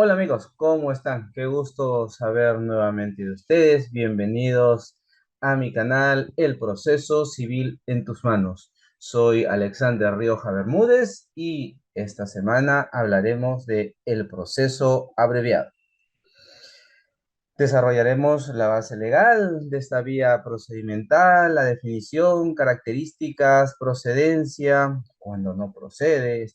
Hola amigos, ¿cómo están? Qué gusto saber nuevamente de ustedes. Bienvenidos a mi canal El Proceso Civil en tus manos. Soy Alexander Rioja Bermúdez y esta semana hablaremos de el proceso abreviado. Desarrollaremos la base legal de esta vía procedimental, la definición, características, procedencia, cuando no procede,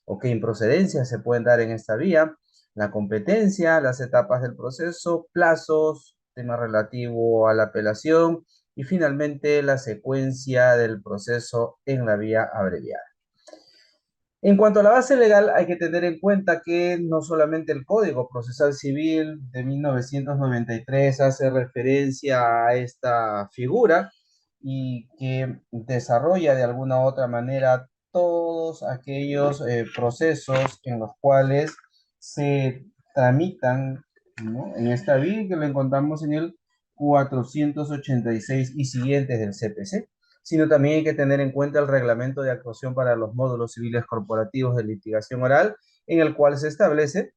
o qué improcedencias se pueden dar en esta vía, la competencia, las etapas del proceso, plazos, tema relativo a la apelación y finalmente la secuencia del proceso en la vía abreviada. En cuanto a la base legal, hay que tener en cuenta que no solamente el Código Procesal Civil de 1993 hace referencia a esta figura y que desarrolla de alguna u otra manera todos aquellos procesos en los cuales se tramitan, ¿no?, en esta vía que lo encontramos en el 486 y siguientes del CPC, sino también hay que tener en cuenta el reglamento de actuación para los módulos civiles corporativos de litigación oral, en el cual se establece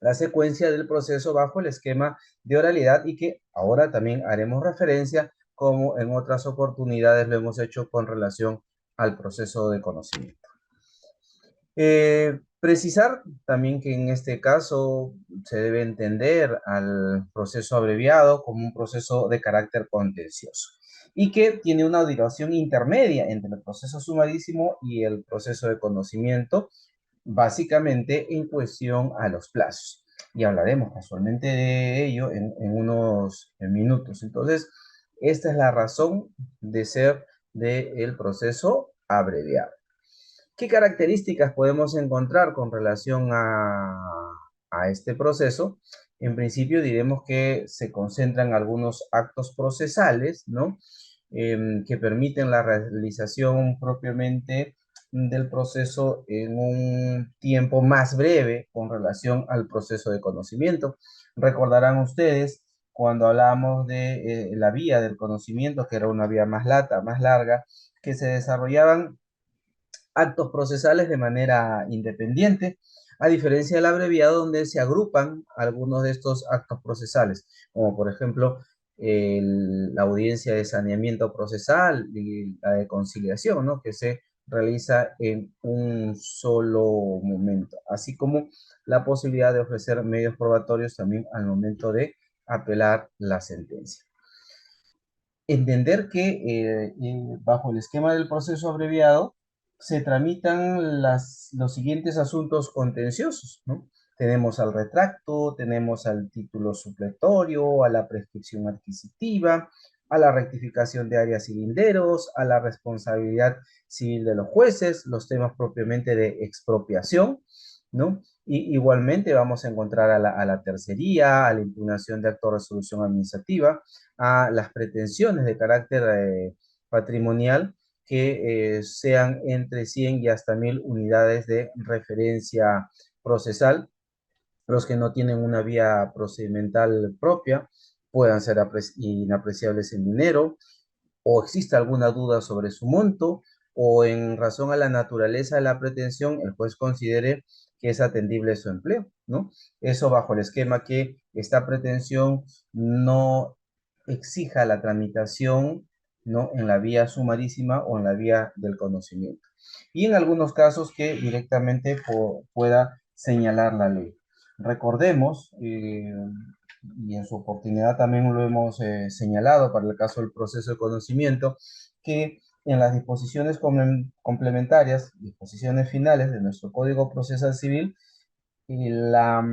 la secuencia del proceso bajo el esquema de oralidad y que ahora también haremos referencia, como en otras oportunidades lo hemos hecho con relación al proceso de conocimiento. Precisar también que en este caso se debe entender al proceso abreviado como un proceso de carácter contencioso y que tiene una duración intermedia entre el proceso sumarísimo y el proceso de conocimiento, básicamente en cuestión a los plazos. Y hablaremos casualmente de ello en unos minutos. Entonces, esta es la razón de ser del proceso abreviado. ¿Qué características podemos encontrar con relación a este proceso? En principio diremos que se concentran algunos actos procesales, ¿no? Que permiten la realización propiamente del proceso en un tiempo más breve con relación al proceso de conocimiento. Recordarán ustedes cuando hablábamos de la vía del conocimiento, que era una vía más lata, más larga, que se desarrollaban actos procesales de manera independiente, a diferencia del abreviado donde se agrupan algunos de estos actos procesales, como por ejemplo la audiencia de saneamiento procesal y la de conciliación, ¿no?, que se realiza en un solo momento, así como la posibilidad de ofrecer medios probatorios también al momento de apelar la sentencia. Entender que bajo el esquema del proceso abreviado se tramitan los siguientes asuntos contenciosos, ¿no? Tenemos al retracto, tenemos al título supletorio, a la prescripción adquisitiva, a la rectificación de áreas y linderos, a la responsabilidad civil de los jueces, los temas propiamente de expropiación, ¿no? Y igualmente vamos a encontrar a la tercería, a la impugnación de acto de resolución administrativa, a las pretensiones de carácter patrimonial que sean entre 100 y hasta 1000 unidades de referencia procesal. Los que no tienen una vía procedimental propia puedan ser inapreciables en dinero, o existe alguna duda sobre su monto, o en razón a la naturaleza de la pretensión, el juez considere que es atendible su empleo, ¿no? Eso bajo el esquema que esta pretensión no exija la tramitación, ¿no?, en la vía sumarísima o en la vía del conocimiento. Y en algunos casos que directamente pueda señalar la ley. Recordemos, y en su oportunidad también lo hemos señalado para el caso del proceso de conocimiento, que en las disposiciones complementarias, disposiciones finales de nuestro Código Procesal Civil, la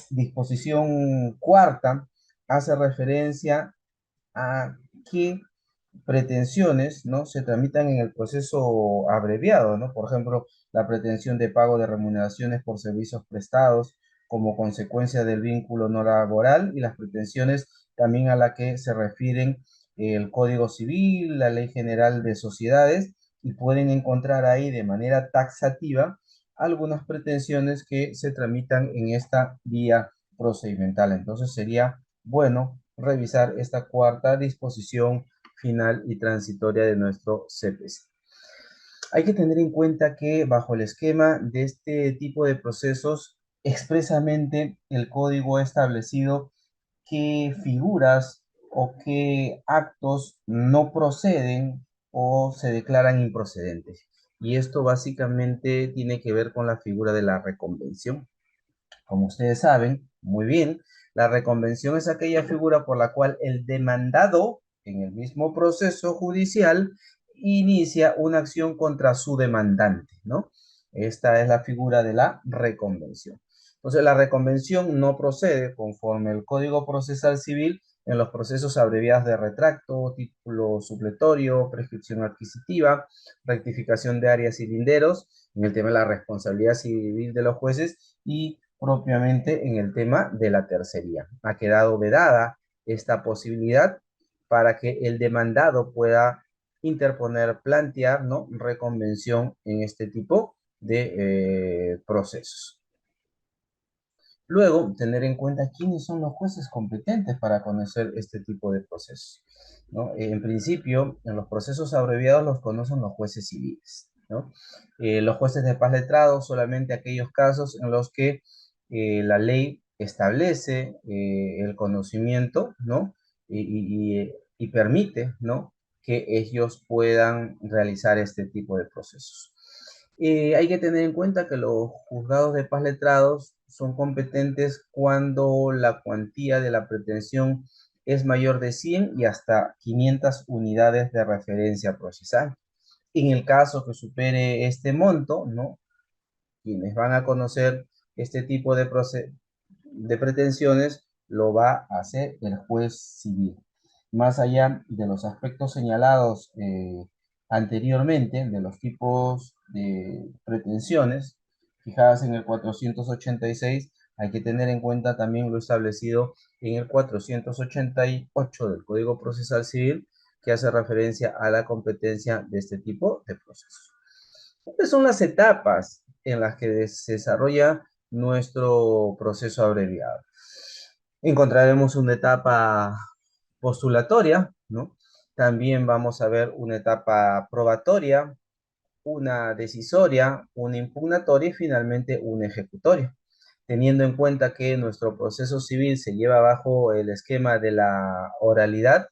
disposición cuarta hace referencia a qué pretensiones, ¿no?, se tramitan en el proceso abreviado, ¿no? Por ejemplo, la pretensión de pago de remuneraciones por servicios prestados como consecuencia del vínculo no laboral y las pretensiones también a la que se refieren el Código Civil, la Ley General de Sociedades, y pueden encontrar ahí de manera taxativa algunas pretensiones que se tramitan en esta vía procedimental. Entonces sería bueno revisar esta cuarta disposición final y transitoria de nuestro CPC. Hay que tener en cuenta que bajo el esquema de este tipo de procesos expresamente el código ha establecido qué figuras o qué actos no proceden o se declaran improcedentes. Y esto básicamente tiene que ver con la figura de la reconvención. Como ustedes saben muy bien, la reconvención es aquella figura por la cual el demandado en el mismo proceso judicial inicia una acción contra su demandante, ¿no? Esta es la figura de la reconvención. Entonces, la reconvención no procede conforme el Código Procesal Civil en los procesos abreviados de retracto, título supletorio, prescripción adquisitiva, rectificación de áreas y linderos, en el tema de la responsabilidad civil de los jueces y propiamente en el tema de la tercería. Ha quedado vedada esta posibilidad para que el demandado pueda interponer, plantear, ¿no?, reconvención en este tipo de procesos. Luego, tener en cuenta quiénes son los jueces competentes para conocer este tipo de procesos, ¿no? En principio, en los procesos abreviados los conocen los jueces civiles, ¿no? Los jueces de paz letrados solamente aquellos casos en los que la ley establece el conocimiento, ¿no? Y permite, ¿no?, que ellos puedan realizar este tipo de procesos. Hay que tener en cuenta que los juzgados de paz letrados son competentes cuando la cuantía de la pretensión es mayor de 100 y hasta 500 unidades de referencia procesal. En el caso que supere este monto, ¿no?, quienes van a conocer este tipo de pretensiones lo va a hacer el juez civil. Más allá de los aspectos señalados anteriormente, de los tipos de pretensiones fijadas en el 486, hay que tener en cuenta también lo establecido en el 488 del Código Procesal Civil, que hace referencia a la competencia de este tipo de procesos. ¿Cuáles son las etapas en las que se desarrolla nuestro proceso abreviado? Encontraremos una etapa postulatoria, ¿no? También vamos a ver una etapa probatoria, una decisoria, una impugnatoria y finalmente una ejecutoria. Teniendo en cuenta que nuestro proceso civil se lleva bajo el esquema de la oralidad,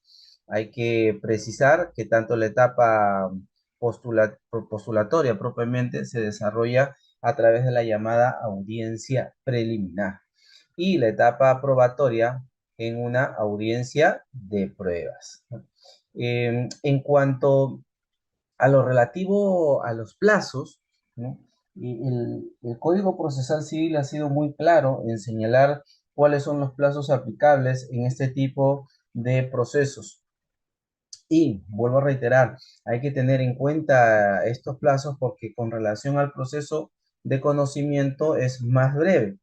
hay que precisar que tanto la etapa postulatoria propiamente se desarrolla a través de la llamada audiencia preliminar y la etapa probatoria en una audiencia de pruebas. En cuanto a lo relativo a los plazos, ¿no?, el Código Procesal Civil ha sido muy claro en señalar cuáles son los plazos aplicables en este tipo de procesos. Y vuelvo a reiterar, hay que tener en cuenta estos plazos porque con relación al proceso de conocimiento es más breve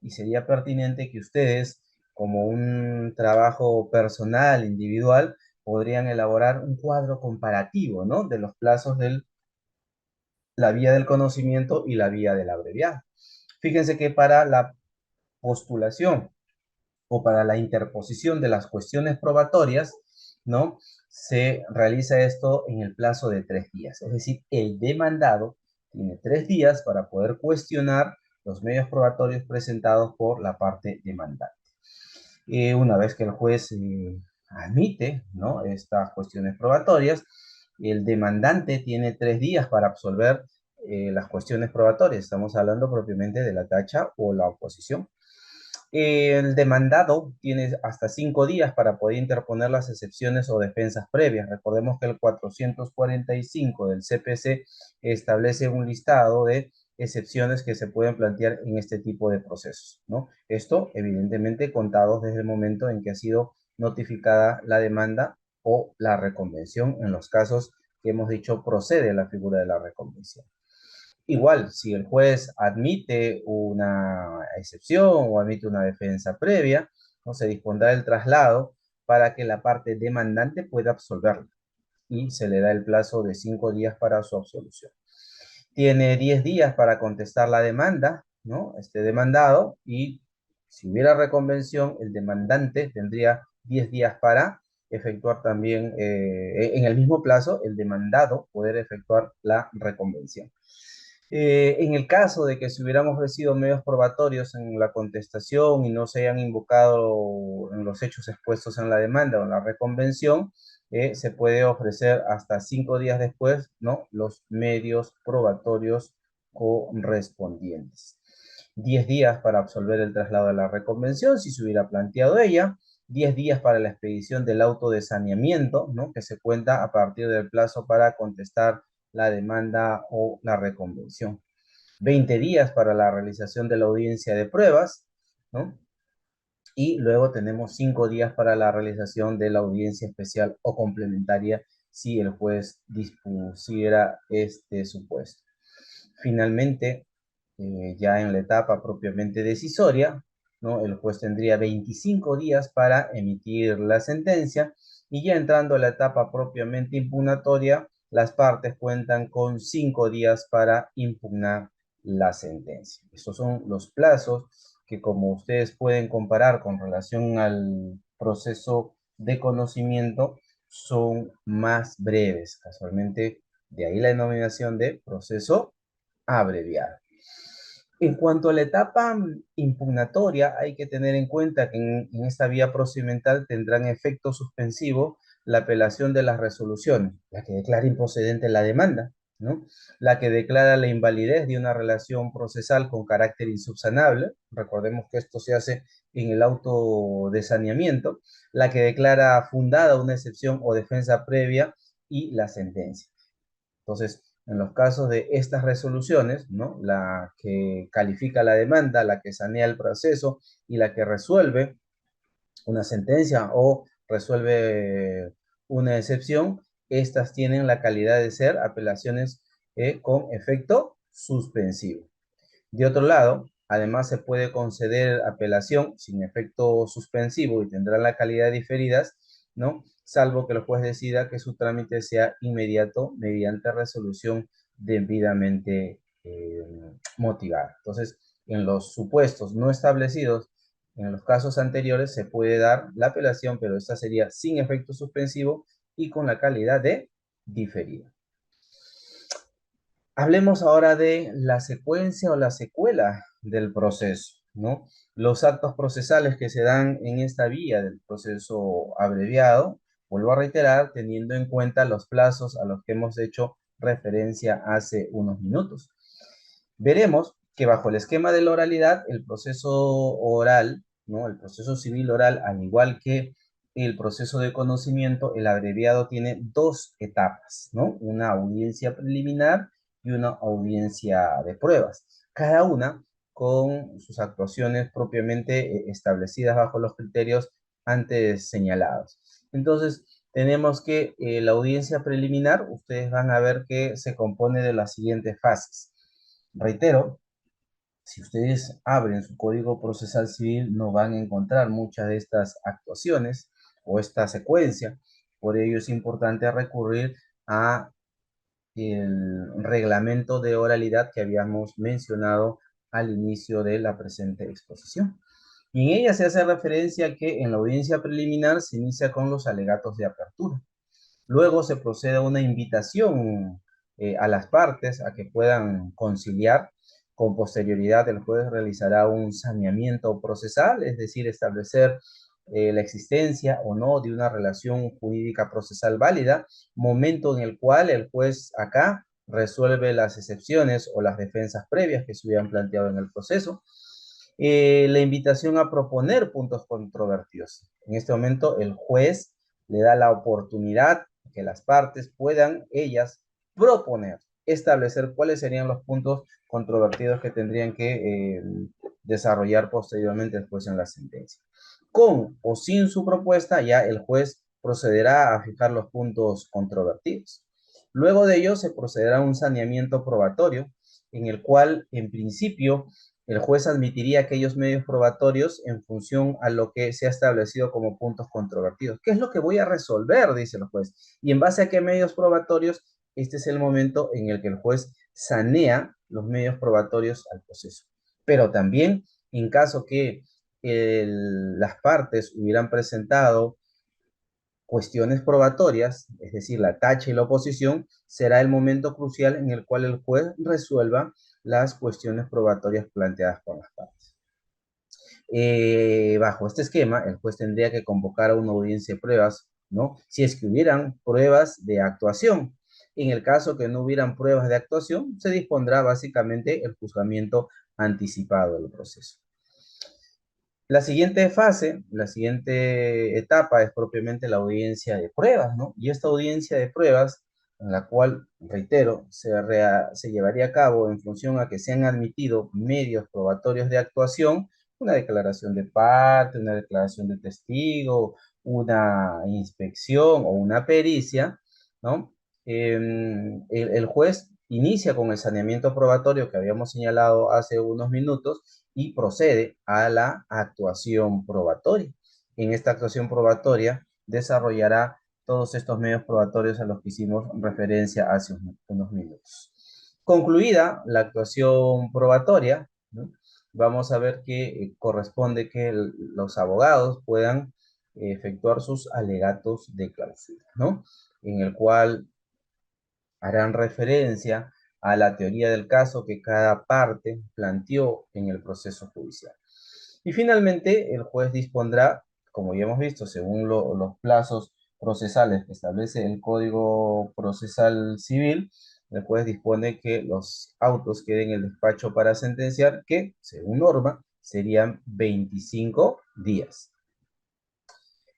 y sería pertinente que ustedes, como un trabajo personal, individual, podrían elaborar un cuadro comparativo, ¿no?, de los plazos de la vía del conocimiento y la vía del abreviado. Fíjense que para la postulación o para la interposición de las cuestiones probatorias, ¿no?, se realiza esto en el plazo de 3 días. Es decir, el demandado tiene 3 días para poder cuestionar los medios probatorios presentados por la parte demandante. Una vez que el juez admite, ¿no?, estas cuestiones probatorias, el demandante tiene 3 días para absolver las cuestiones probatorias. Estamos hablando propiamente de la tacha o la oposición. El demandado tiene hasta 5 días para poder interponer las excepciones o defensas previas. Recordemos que el 445 del CPC establece un listado de excepciones que se pueden plantear en este tipo de procesos, ¿no? Esto, evidentemente, contados desde el momento en que ha sido notificada la demanda o la reconvención, en los casos que hemos dicho procede la figura de la reconvención. Igual, si el juez admite una excepción o admite una defensa previa, ¿no?, se dispondrá el traslado para que la parte demandante pueda absolverla y se le da el plazo de 5 días para su absolución. Tiene 10 días para contestar la demanda, ¿no?, este demandado, y si hubiera reconvención, el demandante tendría 10 días para efectuar también, en el mismo plazo, el demandado poder efectuar la reconvención. En el caso de que se hubieran ofrecido medios probatorios en la contestación y no se hayan invocado en los hechos expuestos en la demanda o en la reconvención, se puede ofrecer hasta 5 días después, ¿no?, los medios probatorios correspondientes. 10 días para absolver el traslado de la reconvención, si se hubiera planteado ella. 10 días para la expedición del auto de saneamiento, ¿no?, que se cuenta a partir del plazo para contestar la demanda o la reconvención. 20 días para la realización de la audiencia de pruebas, ¿no? Y luego tenemos 5 días para la realización de la audiencia especial o complementaria si el juez dispusiera este supuesto. Finalmente, ya en la etapa propiamente decisoria, ¿no?, el juez tendría 25 días para emitir la sentencia, y ya entrando a la etapa propiamente impugnatoria, las partes cuentan con 5 días para impugnar la sentencia. Estos son los plazos que, como ustedes pueden comparar con relación al proceso de conocimiento, son más breves. Casualmente, de ahí la denominación de proceso abreviado. En cuanto a la etapa impugnatoria, hay que tener en cuenta que en esta vía procedimental tendrán efecto suspensivo la apelación de las resoluciones, la que declara improcedente la demanda, ¿no?, la que declara la invalidez de una relación procesal con carácter insubsanable, recordemos que esto se hace en el auto de saneamiento, la que declara fundada una excepción o defensa previa, y la sentencia. Entonces, en los casos de estas resoluciones, ¿no?, la que califica la demanda, la que sanea el proceso y la que resuelve una sentencia o resuelve una excepción, estas tienen la calidad de ser apelaciones con efecto suspensivo. De otro lado, además se puede conceder apelación sin efecto suspensivo y tendrá la calidad diferidas, ¿no?, salvo que el juez decida que su trámite sea inmediato mediante resolución debidamente motivada. Entonces, en los supuestos no establecidos en los casos anteriores se puede dar la apelación, pero esta sería sin efecto suspensivo y con la calidad de diferida. Hablemos ahora de la secuencia o la secuela del proceso, ¿no? Los actos procesales que se dan en esta vía del proceso abreviado, vuelvo a reiterar, teniendo en cuenta los plazos a los que hemos hecho referencia hace unos minutos. Veremos que bajo el esquema de la oralidad, el proceso oral, ¿no?, el proceso civil oral, al igual que el proceso de conocimiento, el abreviado tiene dos etapas, ¿no?, una audiencia preliminar y una audiencia de pruebas, cada una con sus actuaciones propiamente establecidas bajo los criterios antes señalados. Entonces, tenemos que la audiencia preliminar, ustedes van a ver que se compone de las siguientes fases. Reitero, si ustedes abren su Código Procesal Civil, no van a encontrar muchas de estas actuaciones o esta secuencia. Por ello es importante recurrir a el reglamento de oralidad que habíamos mencionado al inicio de la presente exposición. Y en ella se hace referencia a que en la audiencia preliminar se inicia con los alegatos de apertura. Luego se procede a una invitación a las partes a que puedan conciliar. Con posterioridad, el juez realizará un saneamiento procesal, es decir, establecer la existencia o no de una relación jurídica procesal válida, momento en el cual el juez acá resuelve las excepciones o las defensas previas que se hubieran planteado en el proceso. La invitación a proponer puntos controvertidos. En este momento, el juez le da la oportunidad que las partes puedan ellas proponer, establecer cuáles serían los puntos controvertidos que tendrían que desarrollar posteriormente después en la sentencia. Con o sin su propuesta, ya el juez procederá a fijar los puntos controvertidos. Luego de ello, se procederá a un saneamiento probatorio, en el cual, en principio, el juez admitiría aquellos medios probatorios en función a lo que se ha establecido como puntos controvertidos. ¿Qué es lo que voy a resolver?, dice el juez. Y en base a qué medios probatorios, este es el momento en el que el juez sanea los medios probatorios al proceso. Pero también, en caso que las partes hubieran presentado cuestiones probatorias, es decir, la tacha y la oposición, será el momento crucial en el cual el juez resuelva las cuestiones probatorias planteadas por las partes. Bajo este esquema, el juez tendría que convocar a una audiencia de pruebas, ¿no? Si es que hubieran pruebas de actuación. En el caso que no hubieran pruebas de actuación, se dispondrá básicamente el juzgamiento anticipado del proceso. La siguiente fase, la siguiente etapa es propiamente la audiencia de pruebas, ¿no? Y esta audiencia de pruebas, en la cual, reitero, se llevaría a cabo en función a que se han admitido medios probatorios de actuación, una declaración de parte, una declaración de testigo, una inspección o una pericia, ¿no? El juez inicia con el saneamiento probatorio que habíamos señalado hace unos minutos y procede a la actuación probatoria. En esta actuación probatoria desarrollará todos estos medios probatorios a los que hicimos referencia hace unos minutos. Concluida la actuación probatoria, ¿no? Vamos a ver que corresponde que los abogados puedan efectuar sus alegatos de clausura, ¿no? En el cual harán referencia a la teoría del caso que cada parte planteó en el proceso judicial. Y finalmente, el juez dispondrá, como ya hemos visto, según los plazos procesales que establece el Código Procesal Civil, el juez dispone que los autos queden en el despacho para sentenciar, que, según norma, serían 25 días.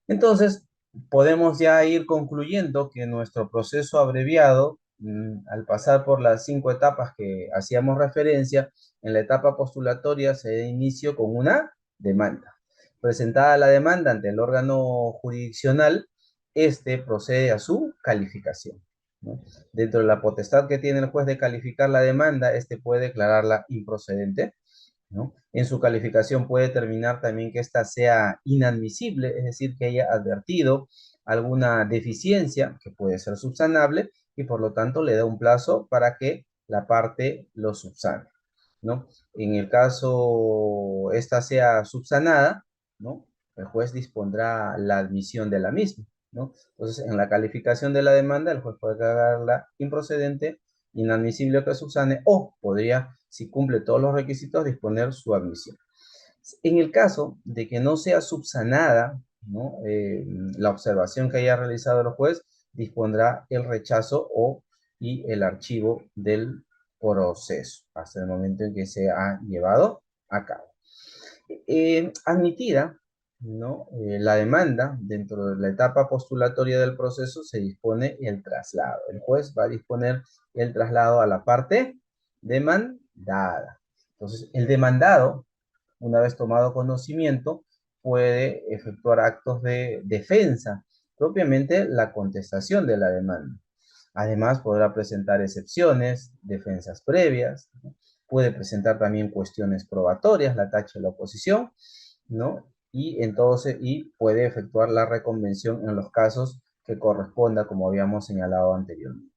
Entonces, podemos ya ir concluyendo que nuestro proceso abreviado, al pasar por las 5 etapas que hacíamos referencia, en la etapa postulatoria se da inicio con una demanda. Presentada la demanda ante el órgano jurisdiccional, este procede a su calificación, ¿no? Dentro de la potestad que tiene el juez de calificar la demanda, este puede declararla improcedente, ¿no? En su calificación puede determinar también que ésta sea inadmisible, es decir, que haya advertido alguna deficiencia que puede ser subsanable y por lo tanto le da un plazo para que la parte lo subsane, ¿no? En el caso esta sea subsanada, ¿no? El juez dispondrá la admisión de la misma, ¿no? Entonces, en la calificación de la demanda, el juez puede declararla improcedente, inadmisible que subsane, o podría, si cumple todos los requisitos, disponer su admisión. En el caso de que no sea subsanada, ¿no? La observación que haya realizado el juez, dispondrá el rechazo y el archivo del proceso hasta el momento en que se ha llevado a cabo. Admitida, ¿no? La demanda, dentro de la etapa postulatoria del proceso, se dispone el traslado. El juez va a disponer el traslado a la parte demandada. Entonces, el demandado, una vez tomado conocimiento, puede efectuar actos de defensa, propiamente la contestación de la demanda. Además, podrá presentar excepciones, defensas previas, ¿no? Puede presentar también cuestiones probatorias, la tacha de la oposición, ¿no? Y entonces, puede efectuar la reconvención en los casos que corresponda, como habíamos señalado anteriormente.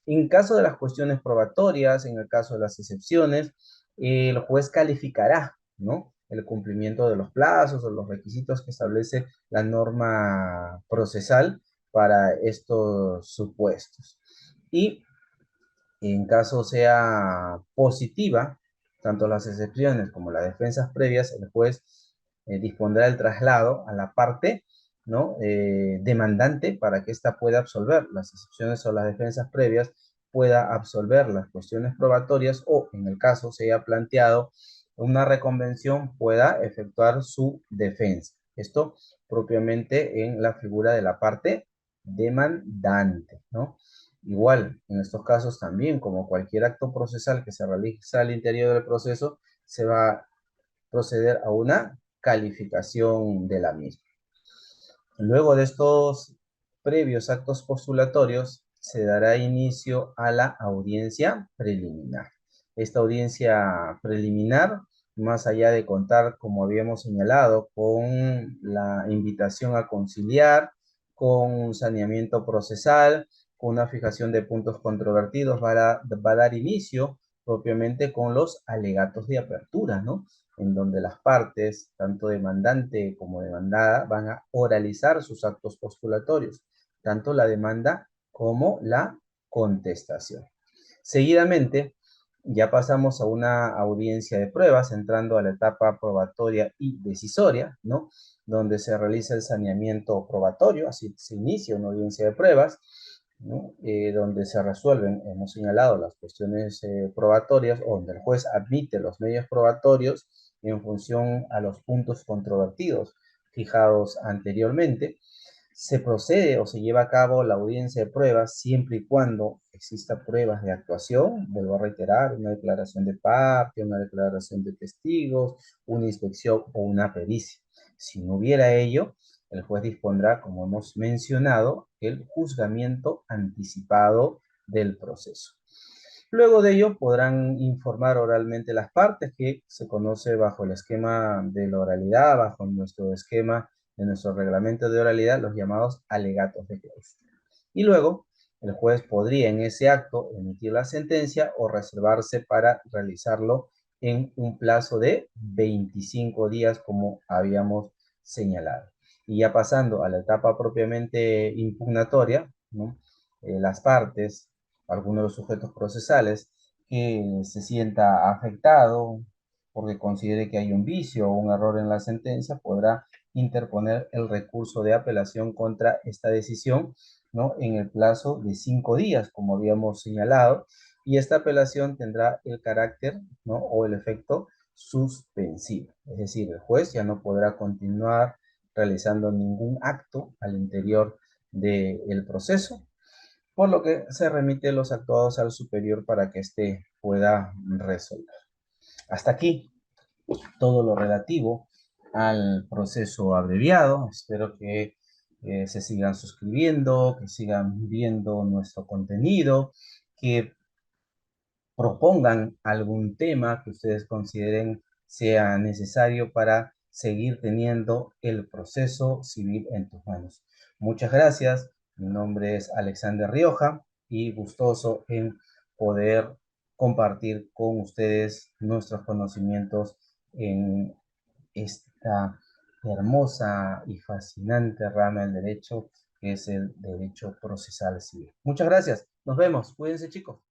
En caso de las cuestiones probatorias, en el caso de las excepciones, el juez calificará, ¿no? El cumplimiento de los plazos o los requisitos que establece la norma procesal para estos supuestos. Y en caso sea positiva, tanto las excepciones como las defensas previas, el juez dispondrá el traslado a la parte, ¿no? Demandante para que ésta pueda absolver las excepciones o las defensas previas, pueda absolver las cuestiones probatorias o, en el caso se haya planteado una reconvención, pueda efectuar su defensa. Esto propiamente en la figura de la parte demandante, ¿no? Igual, en estos casos también, como cualquier acto procesal que se realiza al interior del proceso, se va a proceder a una calificación de la misma. Luego de estos previos actos postulatorios, se dará inicio a la audiencia preliminar. Esta audiencia preliminar, más allá de contar, como habíamos señalado, con la invitación a conciliar, con un saneamiento procesal, con una fijación de puntos controvertidos, va a dar inicio propiamente con los alegatos de apertura, ¿no? En donde las partes, tanto demandante como demandada, van a oralizar sus actos postulatorios, tanto la demanda como la contestación. Seguidamente, ya pasamos a una audiencia de pruebas, entrando a la etapa probatoria y decisoria, ¿no? Donde se realiza el saneamiento probatorio, así se inicia una audiencia de pruebas, ¿no? Donde se resuelven, hemos señalado, las cuestiones probatorias, o donde el juez admite los medios probatorios en función a los puntos controvertidos fijados anteriormente. Se procede o se lleva a cabo la audiencia de pruebas siempre y cuando exista pruebas de actuación, vuelvo a reiterar, una declaración de parte, una declaración de testigos, una inspección o una pericia. Si no hubiera ello, el juez dispondrá, como hemos mencionado, el juzgamiento anticipado del proceso. Luego de ello podrán informar oralmente las partes, que se conoce bajo el esquema de la oralidad, bajo nuestro esquema de nuestro reglamento de oralidad, los llamados alegatos de clausura. Y luego el juez podría en ese acto emitir la sentencia o reservarse para realizarlo en un plazo de 25 días, como habíamos señalado. Y ya pasando a la etapa propiamente impugnatoria, ¿no? Las partes, algunos de los sujetos procesales que se sienta afectado porque considere que hay un vicio o un error en la sentencia, podrá interponer el recurso de apelación contra esta decisión, ¿no? En el plazo de 5 días, como habíamos señalado, y esta apelación tendrá el carácter, ¿no? O el efecto suspensivo. Es decir, el juez ya no podrá continuar realizando ningún acto al interior del proceso, por lo que se remite los actuados al superior para que éste pueda resolver. Hasta aquí todo lo relativo al proceso abreviado. Espero que se sigan suscribiendo, que sigan viendo nuestro contenido, que propongan algún tema que ustedes consideren sea necesario para seguir teniendo el proceso civil en tus manos. Muchas gracias. Mi nombre es Alexander Rioja y gustoso en poder compartir con ustedes nuestros conocimientos en esta hermosa y fascinante rama del derecho que es el derecho procesal civil. Muchas gracias. Nos vemos. Cuídense, chicos.